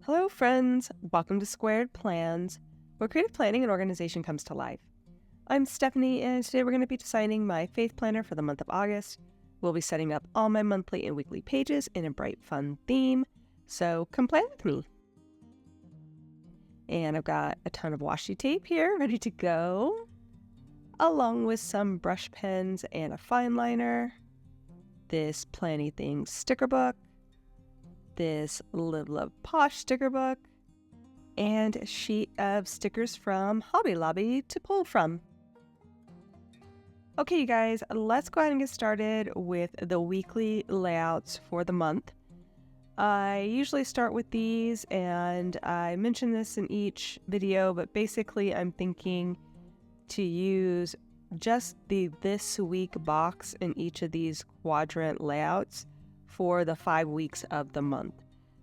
Hello friends, welcome to Squaird Plans, where creative planning and organization comes to life. I'm Stephanie, and today we're going to be designing my faith planner for the month of August. We'll be setting up all my monthly and weekly pages in a bright, fun theme, so come plan with me. And I've got a ton of washi tape here ready to go, along with some brush pens and a fine liner, this Planny Things sticker book, this Live Love Posh sticker book, and a sheet of stickers from Hobby Lobby to pull from. Okay, you guys, let's go ahead and get started with the weekly layouts for the month. I usually start with these, and I mention this in each video, but basically I'm thinking to use just the This Week box in each of these quadrant layouts for the 5 weeks of the month.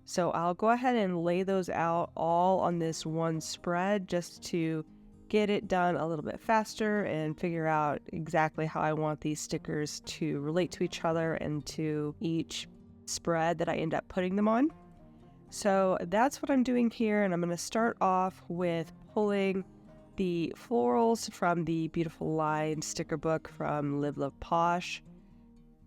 So I'll go ahead and lay those out all on this one spread just to get it done a little bit faster and figure out exactly how I want these stickers to relate to each other and to each spread that I end up putting them on. So that's what I'm doing here, and I'm going to start off with pulling the florals from the Beautiful Line sticker book from Live Love Posh.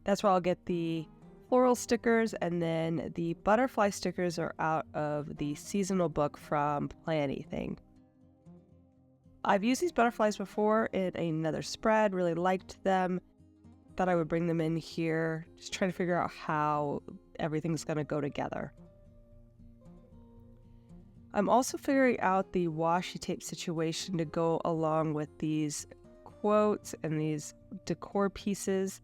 That's where I'll get the floral stickers, and then the butterfly stickers are out of the seasonal book from Planny Thing. I've used these butterflies before in another spread, really liked them. Thought I would bring them in here, just trying to figure out how everything's going to go together. I'm also figuring out the washi tape situation to go along with these quotes and these decor pieces.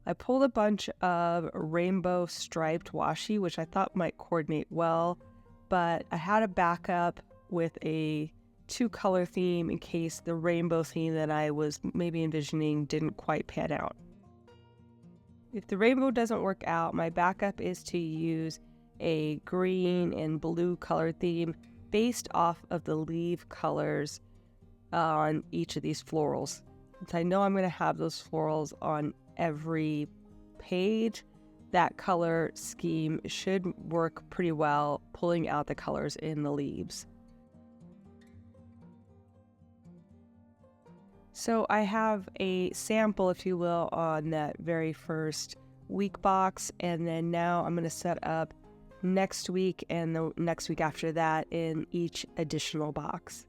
I pulled a bunch of rainbow striped washi, which I thought might coordinate well, but I had a backup with a 2-color theme in case the rainbow theme that I was maybe envisioning didn't quite pan out. If the rainbow doesn't work out, my backup is to use a green and blue color theme based off of the leaf colors on each of these florals. Since I know I'm going to have those florals on every page, that color scheme should work pretty well, pulling out the colors in the leaves. So I have a sample, if you will, on that very first week box, and then now I'm going to set up next week and the next week after that in each additional box.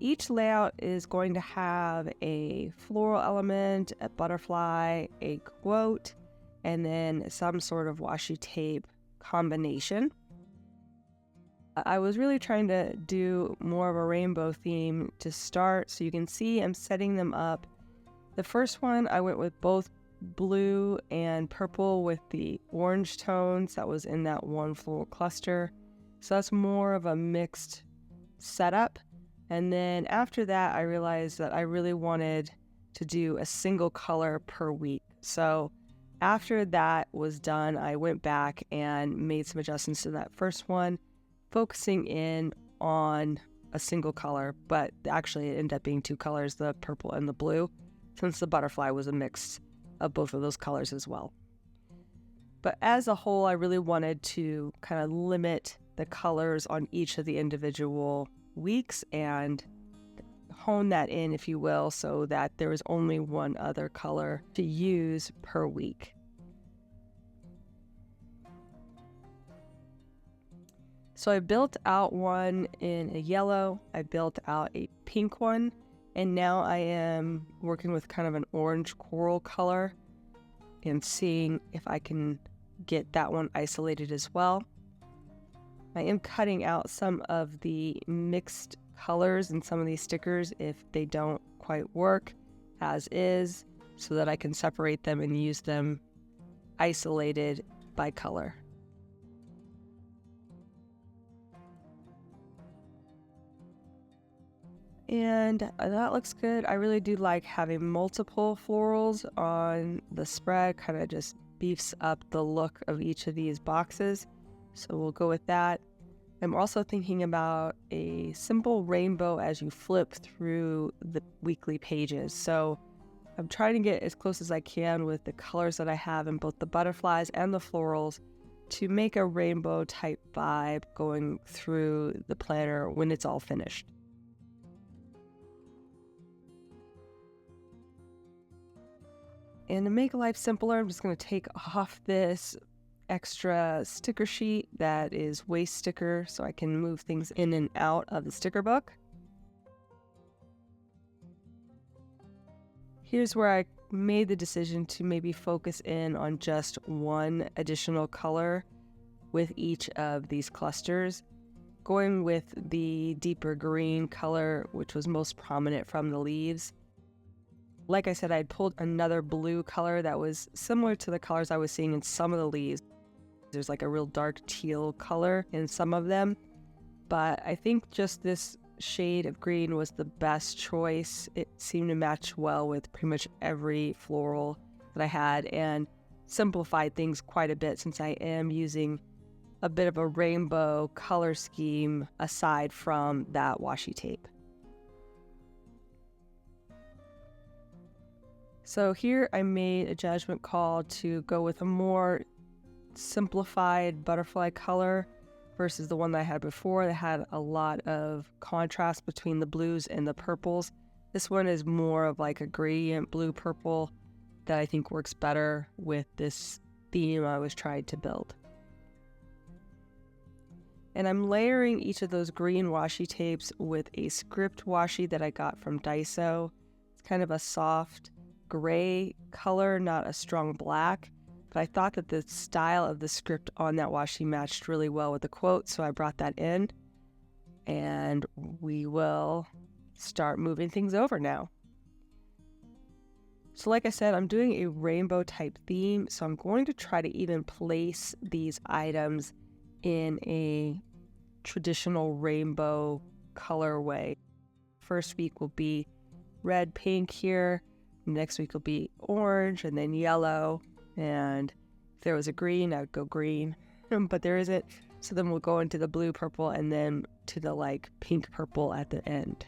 Each layout is going to have a floral element, a butterfly, a quote, and then some sort of washi tape combination. I was really trying to do more of a rainbow theme to start, so you can see I'm setting them up. The first one I went with both blue and purple with the orange tones that was in that one floral cluster. So that's more of a mixed setup. And then after that, I realized that I really wanted to do a single color per week. So after that was done, I went back and made some adjustments to that first one, focusing in on a single color, but actually it ended up being 2 colors, the purple and the blue, since the butterfly was a mix of both of those colors as well. But as a whole, I really wanted to kind of limit the colors on each of the individual weeks and hone that in, if you will, so that there was only one other color to use per week. So I built out one in a yellow, I built out a pink one, and now I am working with kind of an orange coral color and seeing if I can get that one isolated as well. I am cutting out some of the mixed colors in some of these stickers if they don't quite work as is, so that I can separate them and use them isolated by color. And that looks good. I really do like having multiple florals on the spread, kind of just beefs up the look of each of these boxes. So we'll go with that. I'm also thinking about a simple rainbow as you flip through the weekly pages. So I'm trying to get as close as I can with the colors that I have in both the butterflies and the florals to make a rainbow type vibe going through the planner when it's all finished. And to make life simpler, I'm just going to take off this extra sticker sheet that is waste sticker so I can move things in and out of the sticker book. Here's where I made the decision to maybe focus in on just one additional color with each of these clusters, going with the deeper green color, which was most prominent from the leaves. Like I said, I had pulled another blue color that was similar to the colors I was seeing in some of the leaves. There's like a real dark teal color in some of them, but I think just this shade of green was the best choice. It seemed to match well with pretty much every floral that I had and simplified things quite a bit since I am using a bit of a rainbow color scheme aside from that washi tape. So here I made a judgment call to go with a more simplified butterfly color versus the one that I had before that had a lot of contrast between the blues and the purples. This one is more of like a gradient blue-purple that I think works better with this theme I was trying to build. And I'm layering each of those green washi tapes with a script washi that I got from Daiso. It's kind of a soft gray color, not a strong black. But I thought that the style of the script on that washi matched really well with the quote, so I brought that in. And we will start moving things over now. So like I said, I'm doing a rainbow type theme, so I'm going to try to even place these items in a traditional rainbow colorway. First week will be red, pink here. Next week will be orange and then yellow. And if there was a green, I would go green, but there isn't. So then we'll go into the blue, purple, and then to the like pink, purple at the end.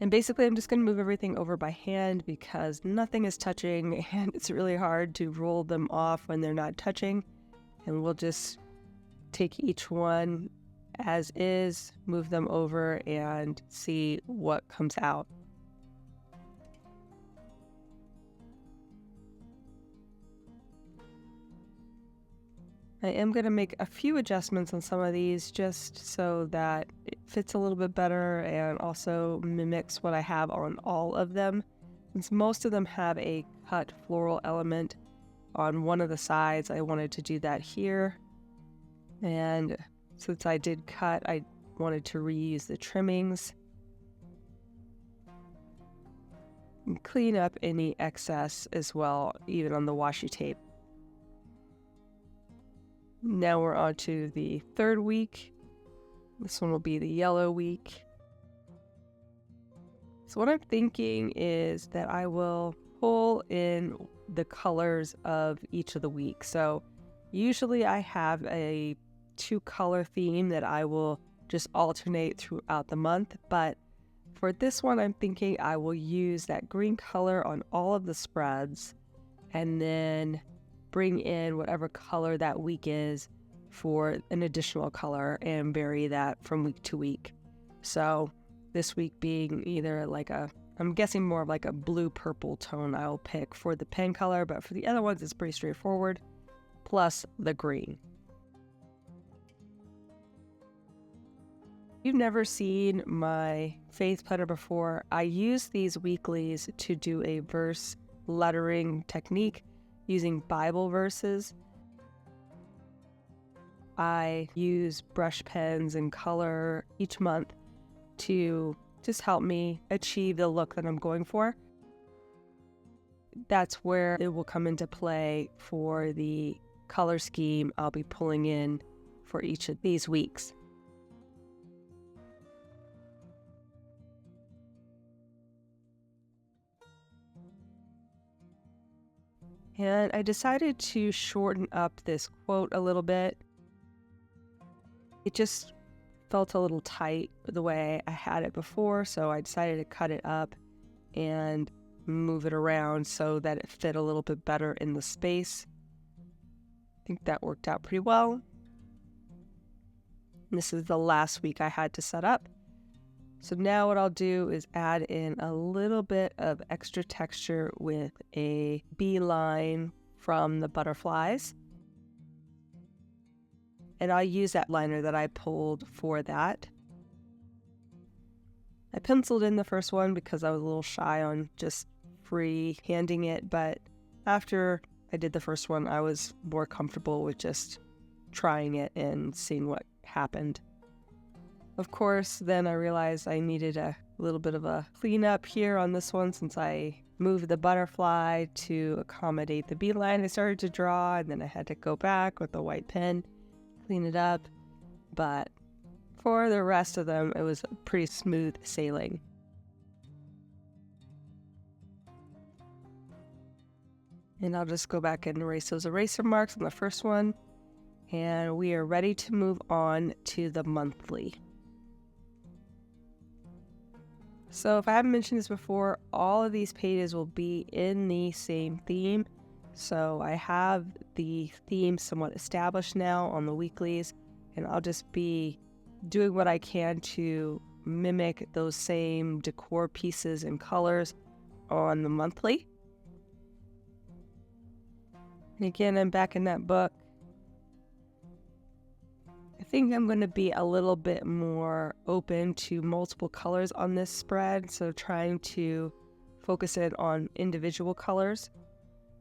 And basically I'm just going to move everything over by hand because nothing is touching and it's really hard to roll them off when they're not touching. And we'll just take each one as is, move them over, and see what comes out. I am going to make a few adjustments on some of these just so that it fits a little bit better and also mimics what I have on all of them. Since most of them have a cut floral element on one of the sides, I wanted to do that here. And since I did cut, I wanted to reuse the trimmings and clean up any excess as well, even on the washi tape. Now we're on to the third week. This one will be the yellow week. So what I'm thinking is that I will pull in the colors of each of the weeks. So usually I have a 2-color theme that I will just alternate throughout the month, but for this one I'm thinking I will use that green color on all of the spreads and then bring in whatever color that week is for an additional color and vary that from week to week. So this week being either like I'm guessing more of like a blue-purple tone I'll pick for the pen color, but for the other ones it's pretty straightforward, plus the green. If you've never seen my faith planner before, I use these weeklies to do a verse lettering technique using Bible verses. I use brush pens and color each month to just help me achieve the look that I'm going for. That's where it will come into play for the color scheme I'll be pulling in for each of these weeks. And I decided to shorten up this quote a little bit. It just felt a little tight the way I had it before, so I decided to cut it up and move it around so that it fit a little bit better in the space. I think that worked out pretty well. And this is the last week I had to set up. So now what I'll do is add in a little bit of extra texture with a bee line from the butterflies. And I'll use that liner that I pulled for that. I penciled in the first one because I was a little shy on just free-handing it, but after I did the first one, I was more comfortable with just trying it and seeing what happened. Of course, then I realized I needed a little bit of a cleanup here on this one since I moved the butterfly to accommodate the bee line I started to draw, and then I had to go back with a white pen, clean it up. But for the rest of them, it was pretty smooth sailing. And I'll just go back and erase those eraser marks on the first one. And we are ready to move on to the monthly. So if I haven't mentioned this before, all of these pages will be in the same theme. So I have the theme somewhat established now on the weeklies, and I'll just be doing what I can to mimic those same decor pieces and colors on the monthly. And again, I'm back in that book. I think I'm going to be a little bit more open to multiple colors on this spread, so trying to focus in on individual colors.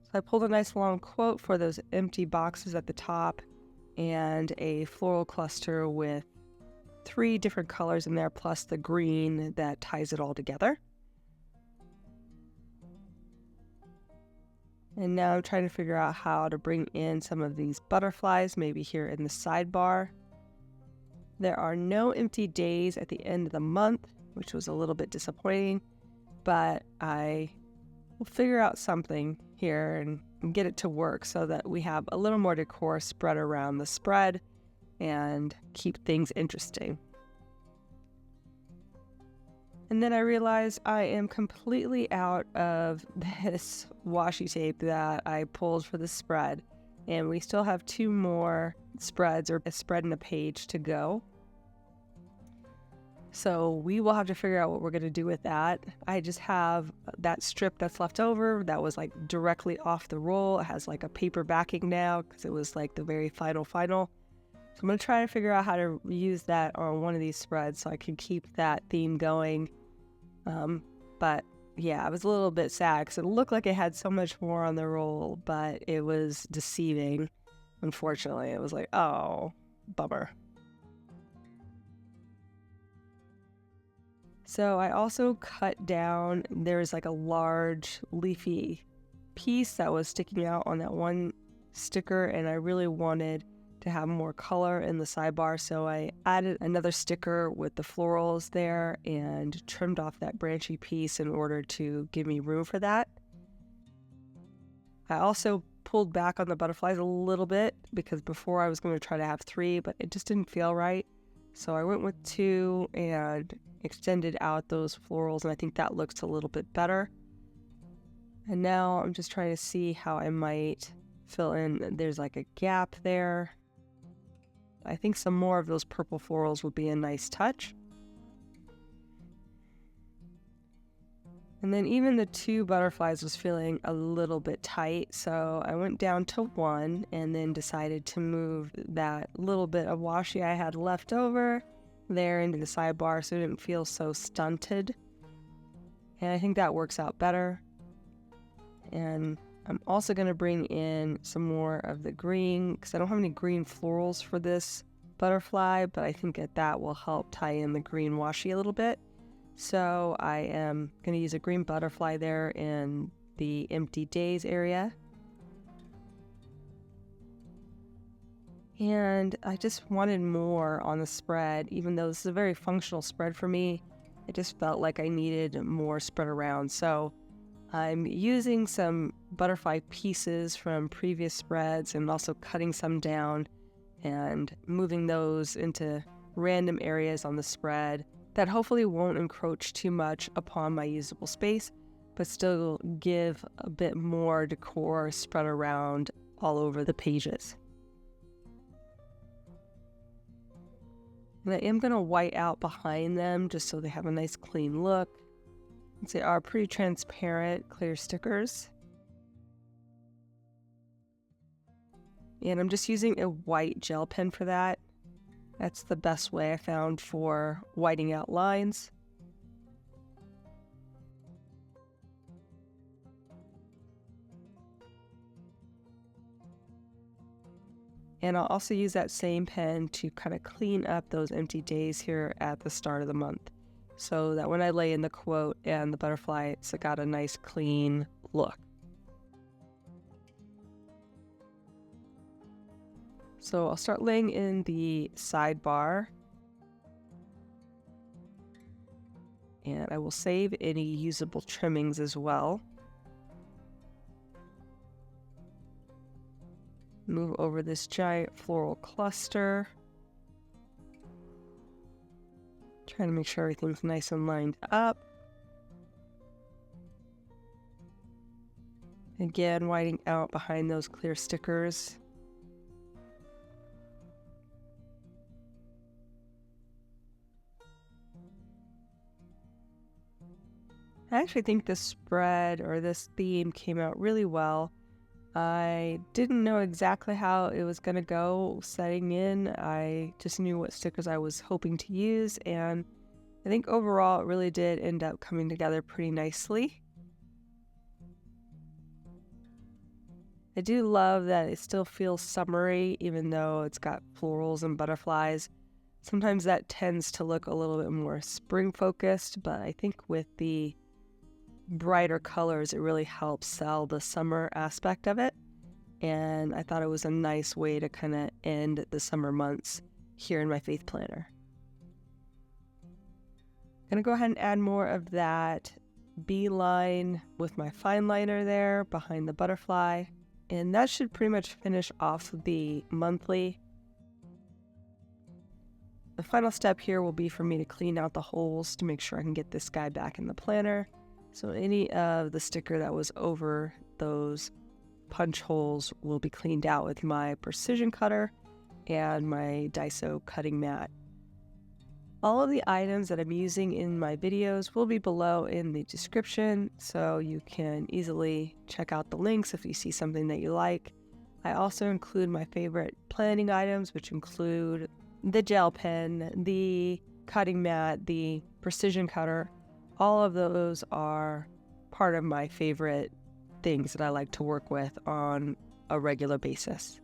So I pulled a nice long quote for those empty boxes at the top and a floral cluster with 3 different colors in there plus the green that ties it all together. And now I'm trying to figure out how to bring in some of these butterflies, maybe here in the sidebar. There are no empty days at the end of the month, which was a little bit disappointing, but I will figure out something here and get it to work so that we have a little more decor spread around the spread and keep things interesting. And then I realized I am completely out of this washi tape that I pulled for the spread, and we still have 2 more spreads, or a spread and a page, to go. So we will have to figure out what we're going to do with that. I just have that strip that's left over that was like directly off the roll. It has like a paper backing now because it was like the very final. So I'm going to try to figure out how to use that on one of these spreads so I can keep that theme going. But yeah, I was a little bit sad because it looked like it had so much more on the roll, but it was deceiving. Unfortunately, it was like, oh, bummer. So I also cut down, there's like a large leafy piece that was sticking out on that one sticker, and I really wanted to have more color in the sidebar, so I added another sticker with the florals there and trimmed off that branchy piece in order to give me room for that. I also pulled back on the butterflies a little bit because before I was going to try to have 3, but it just didn't feel right. So I went with 2 and extended out those florals, and I think that looks a little bit better. And now I'm just trying to see how I might fill in. There's like a gap there. I think some more of those purple florals would be a nice touch. And then even the 2 butterflies was feeling a little bit tight, so I went down to 1 and then decided to move that little bit of washi I had left over there into the sidebar so it didn't feel so stunted. And I think that works out better. And I'm also going to bring in some more of the green because I don't have any green florals for this butterfly, but I think that will help tie in the green washi a little bit. So I am going to use a green butterfly there in the empty days area. And I just wanted more on the spread, even though this is a very functional spread for me. I just felt like I needed more spread around. So I'm using some butterfly pieces from previous spreads and also cutting some down and moving those into random areas on the spread that hopefully won't encroach too much upon my usable space, but still give a bit more decor spread around all over the pages. And I am going to white out behind them just so they have a nice clean look. Since they are pretty transparent, clear stickers. And I'm just using a white gel pen for that. That's the best way I found for whiting out lines. And I'll also use that same pen to kind of clean up those empty days here at the start of the month, so that when I lay in the quote and the butterfly, it's got a nice clean look. So I'll start laying in the sidebar, and I will save any usable trimmings as well. Move over this giant floral cluster. Trying to make sure everything's nice and lined up. Again, whiting out behind those clear stickers. I actually think this spread or this theme came out really well. I didn't know exactly how it was going to go setting in. I just knew what stickers I was hoping to use, and I think overall it really did end up coming together pretty nicely. I do love that it still feels summery even though it's got florals and butterflies. Sometimes that tends to look a little bit more spring focused, but I think with the brighter colors, it really helps sell the summer aspect of it. And I thought it was a nice way to kind of end the summer months here in my faith planner. I'm gonna go ahead and add more of that bee line with my fine liner there behind the butterfly. And that should pretty much finish off the monthly. The final step here will be for me to clean out the holes to make sure I can get this guy back in the planner. So any of the sticker that was over those punch holes will be cleaned out with my precision cutter and my Daiso cutting mat. All of the items that I'm using in my videos will be below in the description, so you can easily check out the links if you see something that you like. I also include my favorite planning items, which include the gel pen, the cutting mat, the precision cutter. All of those are part of my favorite things that I like to work with on a regular basis.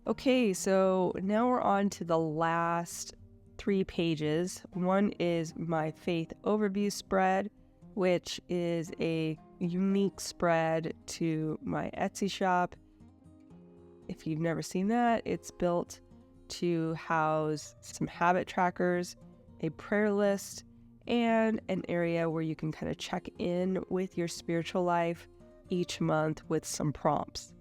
Okay, so now we're on to the last 3 pages. One is my faith overview spread, which is a unique spread to my Etsy shop. If you've never seen that, it's built to house some habit trackers, a prayer list, and an area where you can kind of check in with your spiritual life each month with some prompts.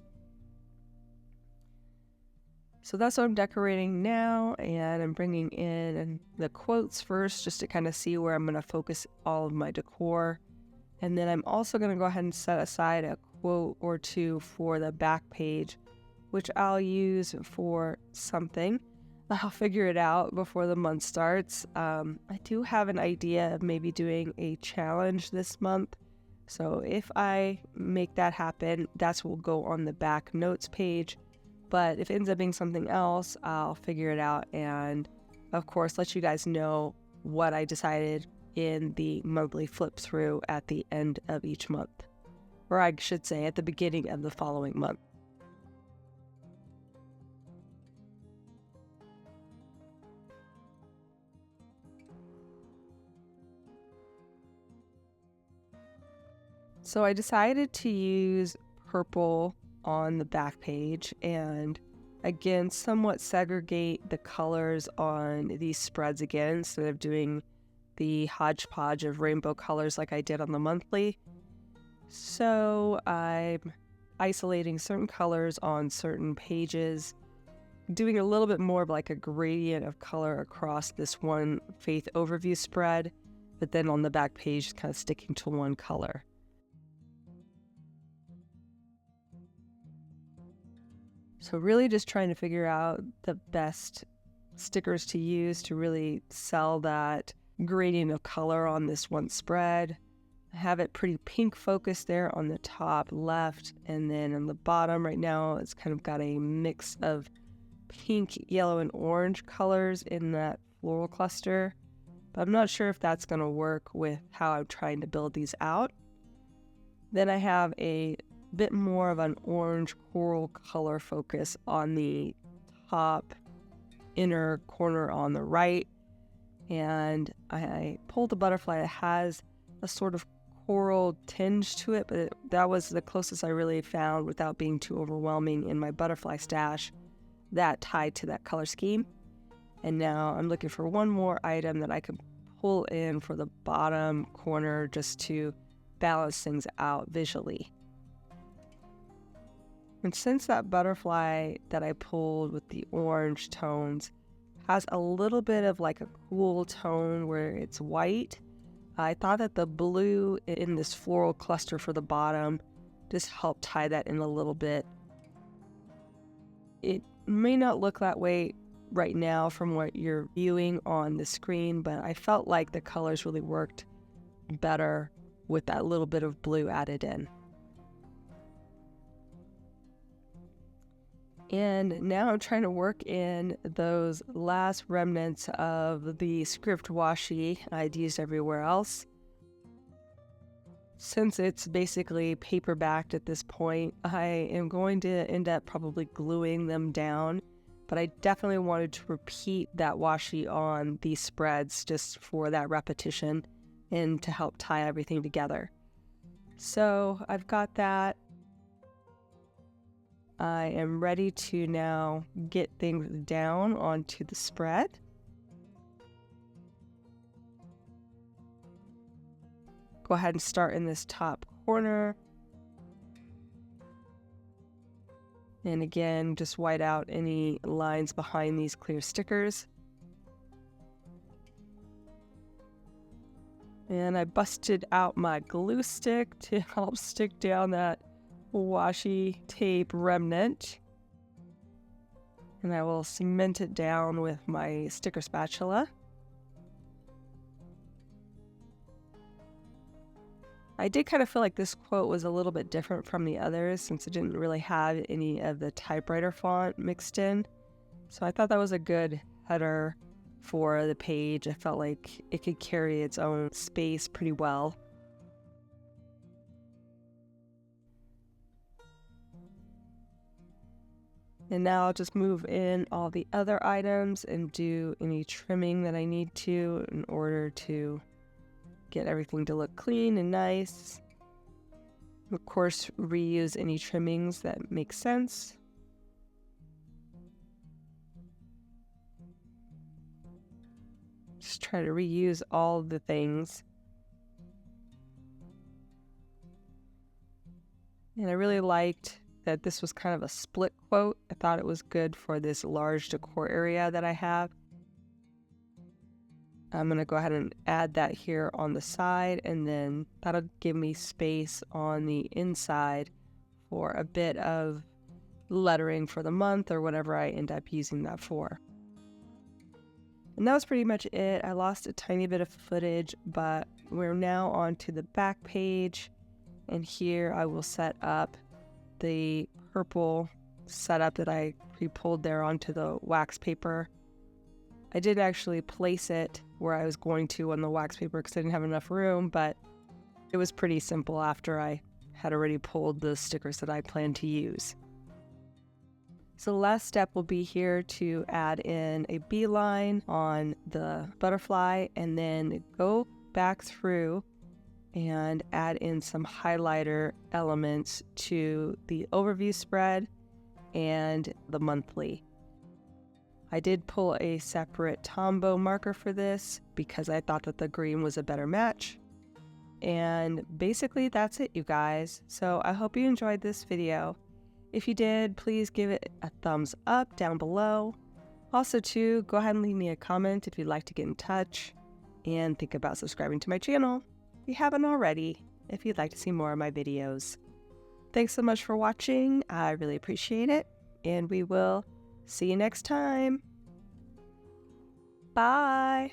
So that's what I'm decorating now, and I'm bringing in the quotes first just to kind of see where I'm going to focus all of my decor. And then I'm also going to go ahead and set aside a quote or two for the back page, which I'll use for something. I'll figure it out before the month starts. I do have an idea of maybe doing a challenge this month. So if I make that happen, that's what will go on the back notes page. But if it ends up being something else, I'll figure it out and, of course, let you guys know what I decided in the monthly flip through at the end of each month. Or I should say at the beginning of the following month. So I decided to use purple on the back page and again somewhat segregate the colors on these spreads again instead of doing the hodgepodge of rainbow colors like I did on the monthly. So I'm isolating certain colors on certain pages doing a little bit more of like a gradient of color across this one faith overview spread, but then on the back page kind of sticking to one color. So really just trying to figure out the best stickers to use to really sell that gradient of color on this one spread. I have it pretty pink focused there on the top left, and then on the bottom right now it's kind of got a mix of pink, yellow, and orange colors in that floral cluster, but I'm not sure if that's going to work with how I'm trying to build these out. Then I have a bit more of an orange coral color focus on the top inner corner on the right, and I pulled a butterfly that has a sort of coral tinge to it, but that was the closest I really found without being too overwhelming in my butterfly stash that tied to that color scheme. And now I'm looking for one more item that I can pull in for the bottom corner just to balance things out visually. And since that butterfly that I pulled with the orange tones has a little bit of like a cool tone where it's white, I thought that the blue in this floral cluster for the bottom just helped tie that in a little bit. It may not look that way right now from what you're viewing on the screen, but I felt like the colors really worked better with that little bit of blue added in. And now I'm trying to work in those last remnants of the script washi I'd used everywhere else. Since it's basically paper backed at this point, I am going to end up probably gluing them down, but I definitely wanted to repeat that washi on these spreads just for that repetition and to help tie everything together. So I've got that. I am ready to now get things down onto the spread. Go ahead and start in this top corner. And again, just white out any lines behind these clear stickers. And I busted out my glue stick to help stick down that washi tape remnant, and I will cement it down with my sticker spatula. I did kind of feel like this quote was a little bit different from the others since it didn't really have any of the typewriter font mixed in, so I thought that was a good header for the page. I felt like it could carry its own space pretty well. And now I'll just move in all the other items and do any trimming that I need to in order to get everything to look clean and nice. Of course, reuse any trimmings that make sense. Just try to reuse all the things. And I really liked that this was kind of a split quote. I thought it was good for this large decor area that I have. I'm going to go ahead and add that here on the side, and then that'll give me space on the inside for a bit of lettering for the month or whatever I end up using that for. And that was pretty much it. I lost a tiny bit of footage, but we're now on to the back page, and here I will set up the purple setup that I pre-pulled there onto the wax paper. I did actually place it where I was going to on the wax paper because I didn't have enough room, but it was pretty simple after I had already pulled the stickers that I planned to use. So the last step will be here to add in a beeline on the butterfly and then go back through and add in some highlighter elements to the overview spread and the monthly. I did pull a separate Tombow marker for this because I thought that the green was a better match. And basically that's it, you guys. So I hope you enjoyed this video. If you did, please give it a thumbs up down below. Also, too, go ahead and leave me a comment if you'd like to get in touch, and think about subscribing to my channel if you haven't already, if you'd like to see more of my videos. Thanks so much for watching. I really appreciate it, and we will see you next time. Bye!